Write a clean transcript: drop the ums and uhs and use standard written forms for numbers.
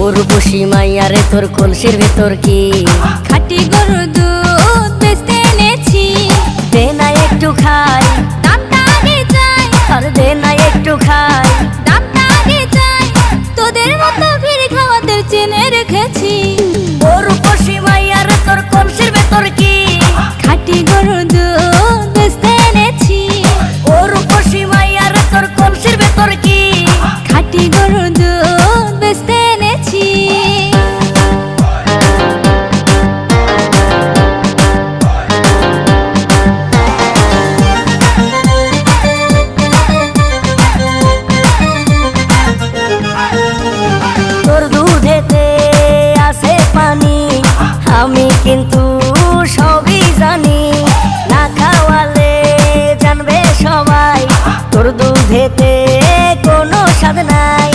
উর্বশী মাইয়ারে তোর কলসির ভেতর কি খাঁটি গরুর দুধ বেচতে এনেছি। দে না একটু খাই, দামটা আগে চাই, আর দে না একটু খাই। দামটা আগে চাই, তোদের মতো ভিড় খাওয়াদের চেনে রেখেছি। উর্বশী মাইয়ারে তোর কলসির ভেতর কি খাঁটি গরুর দুধ বেচতে এনেছি। উর্বশী মাইয়ারে তোর কলসির ভেতর কি খাঁটি গরুর দুধ বেচতে এনেছি। তোর দুধেতে আছে পানি, আমি কিন্তু সবই জানি। না খাওয়ালে জানবে সবাই তোর দুধেতে কোনো স্বাদ নাই।